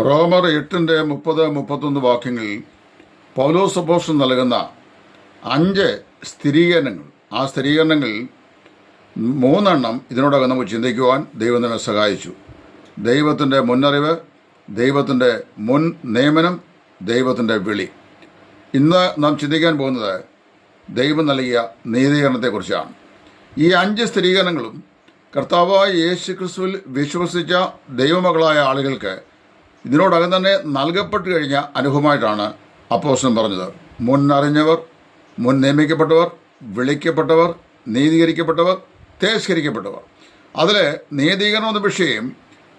റോമർ 8:30-31 വാക്യങ്ങളിൽ പൗലോസ് അപ്പോസ്തലൻ നൽകുന്ന 5 സ്ഥിരീകരണങ്ങൾ, ആ സ്ഥിരീകരണങ്ങളിൽ 3 ഇതിനോടകം നമുക്ക് ചിന്തിക്കുവാൻ ദൈവം നമ്മെ സഹായിച്ചു. ദൈവത്തിൻ്റെ മുന്നറിവ്, ദൈവത്തിൻ്റെ മുൻ നിയമനം, ദൈവത്തിൻ്റെ വിളി. ഇന്ന് നാം ചിന്തിക്കാൻ പോകുന്നത് ദൈവം നൽകിയ നീതീകരണത്തെക്കുറിച്ചാണ്. ഈ 5 സ്ഥിരീകരണങ്ങളും കർത്താവായ യേശു ക്രിസ്തുവിൽ വിശ്വസിച്ച ദൈവമക്കളായ ആളുകൾക്ക് ഇതിനോടകം തന്നെ നൽകപ്പെട്ടു കഴിഞ്ഞ അനുഭവമായിട്ടാണ് അപ്പോസ്തലൻ പറഞ്ഞത്. മുൻ അറിഞ്ഞവർ, മുൻ നിയമിക്കപ്പെട്ടവർ, വിളിക്കപ്പെട്ടവർ, നീതീകരിക്കപ്പെട്ടവർ, തേജസ്കരിക്കപ്പെട്ടവർ. അതിൽ നീതീകരണം എന്ന വിഷയം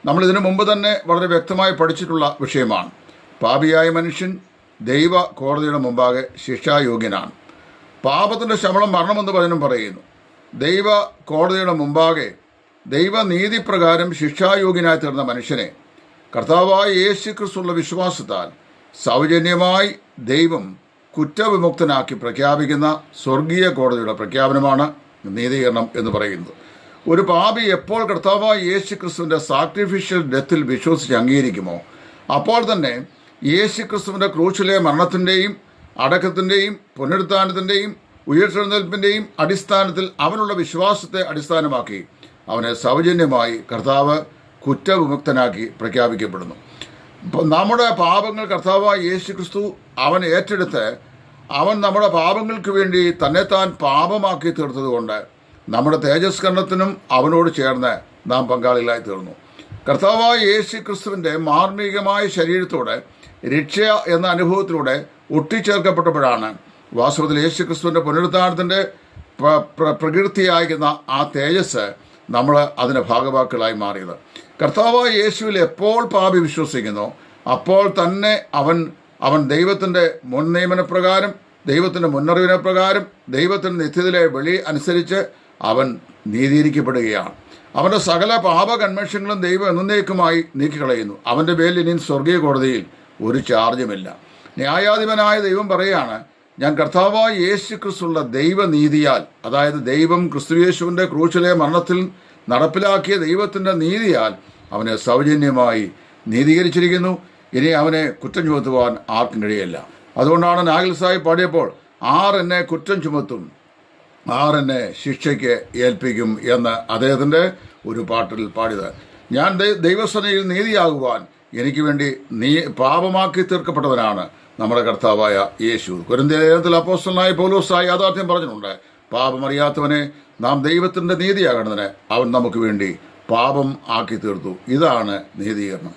നമ്മൾ ഇതിനു മുമ്പ് തന്നെ വളരെ വ്യക്തമായി പഠിച്ചിട്ടുള്ള വിഷയമാണ്. പാപിയായ മനുഷ്യൻ ദൈവ കോടതിയുടെ മുമ്പാകെ ശിക്ഷായോഗ്യനാണ്. പാപത്തിൻ്റെ ശമ്പളം മരണമെന്ന് വചനം പറയുന്നു. ദൈവ കോടതിയുടെ മുമ്പാകെ ദൈവനീതിപ്രകാരം ശിക്ഷായോഗ്യനായി തീർന്ന മനുഷ്യനെ കർത്താവായ യേശു ക്രിസ്തുവിലുള്ള വിശ്വാസത്താൽ സൗജന്യമായി ദൈവം കുറ്റവിമുക്തനാക്കി പ്രഖ്യാപിക്കുന്ന സ്വർഗീയ കോടതിയുടെ പ്രഖ്യാപനമാണ് നീതീകരണം എന്ന് പറയുന്നത്. ഒരു പാപി എപ്പോൾ കർത്താവായ യേശു ക്രിസ്തുവിൻ്റെ സാക്രിഫിഷ്യൽ ഡെത്തിൽ വിശ്വസിച്ച് അംഗീകരിക്കുമോ, അപ്പോൾ തന്നെ യേശു ക്രിസ്തുവിൻ്റെ ക്രൂശിലെ മരണത്തിൻ്റെയും അടക്കത്തിൻ്റെയും പുനരുത്ഥാനത്തിൻ്റെയും ഉയർത്തെഴുന്നേൽപ്പിൻ്റെയും അടിസ്ഥാനത്തിൽ അവനുള്ള വിശ്വാസത്തെ അടിസ്ഥാനമാക്കി അവനെ സൗജന്യമായി കർത്താവ് കുറ്റവിമുക്തനാക്കി പ്രഖ്യാപിക്കപ്പെടുന്നു. നമ്മുടെ പാപങ്ങൾ കർത്താവായ യേശു ക്രിസ്തു അവൻ ഏറ്റെടുത്ത് അവൻ നമ്മുടെ പാപങ്ങൾക്ക് വേണ്ടി തന്നെത്താൻ പാപമാക്കി തീർത്തതുകൊണ്ട് നമ്മുടെ തേജസ്കരണത്തിനും അവനോട് ചേർന്ന് നാം പങ്കാളികളായി തീർന്നു. കർത്താവായ യേശു ക്രിസ്തുവിൻ്റെ മാർമികമായ ശരീരത്തോടെ രക്ഷ എന്ന അനുഭവത്തിലൂടെ ഒട്ടിച്ചേർക്കപ്പെട്ടപ്പോഴാണ് വാസ്തവത്തിൽ യേശു ക്രിസ്തുവിൻ്റെ പുനരുത്ഥാനത്തിൻ്റെ പ്രകൃതിയായിരിക്കുന്ന ആ തേജസ് നമ്മൾ അതിൻ്റെ ഭാഗവാക്കുകളായി മാറിയത്. കർത്താവായ യേശുവിൽ എപ്പോൾ പാപി വിശ്വസിക്കുന്നോ അപ്പോൾ തന്നെ അവൻ ദൈവത്തിൻ്റെ മുൻ നിയമനപ്രകാരം, ദൈവത്തിൻ്റെ മുന്നറിവിനെ പ്രകാരം, ദൈവത്തിൻ്റെ നിത്യത്തിലെ വെളി അനുസരിച്ച് അവൻ നീതീകരിക്കപ്പെടുകയാണ്. അവൻ്റെ സകല പാപ കൺവെൻഷനുകളും ദൈവം എന്നേക്കുമായി നീക്കിക്കളയുന്നു. അവൻ്റെ പേരിൽ ഇനി സ്വർഗീയ കോടതിയിൽ ഒരു ചാർജുമില്ല. ന്യായാധിപനായ ദൈവം പറയുകയാണ്, ഞാൻ കർത്താവായ യേശു ക്രിസ്തുള്ള ദൈവനീതിയാൽ, അതായത് ദൈവം ക്രിസ്തുയേശുവിൻ്റെ ക്രൂശിലെ മരണത്തിൽ നടപ്പിലാക്കിയ ദൈവത്തിൻ്റെ നീതിയാൽ അവനെ സൗജന്യമായി നീതീകരിച്ചിരിക്കുന്നു. ഇനി അവനെ കുറ്റം ചുമത്തുവാൻ ആർക്കും കഴിയില്ല. അതുകൊണ്ടാണ് നാഗൽ സാഹിബ് പാടിയപ്പോൾ 6 എന്നെ കുറ്റം ചുമത്തും, 6 എന്നെ ശിക്ഷയ്ക്ക് ഏൽപ്പിക്കും എന്ന് അദ്ദേഹത്തിൻ്റെ ഒരു പാട്ടിൽ പാടിയത്. ഞാൻ ദൈവസനയിൽ നീതിയാകുവാൻ എനിക്ക് വേണ്ടി പാപമാക്കി തീർക്കപ്പെട്ടവനാണ് നമ്മുടെ കർത്താവായ യേശു. കൊരിന്ത്യർ ലേഖനത്തിൽ അപ്പോസ്തലനായ പൗലോസ് യാഥാർത്ഥ്യം പറഞ്ഞിട്ടുണ്ട്, പാപമറിയാത്തവനെ നാം ദൈവത്തിൻ്റെ നീതിയാകേണ്ടതിന് അവൻ നമുക്ക് വേണ്ടി പാപം ആക്കി തീർത്തു. ഇതാണ് നീതീകരണം.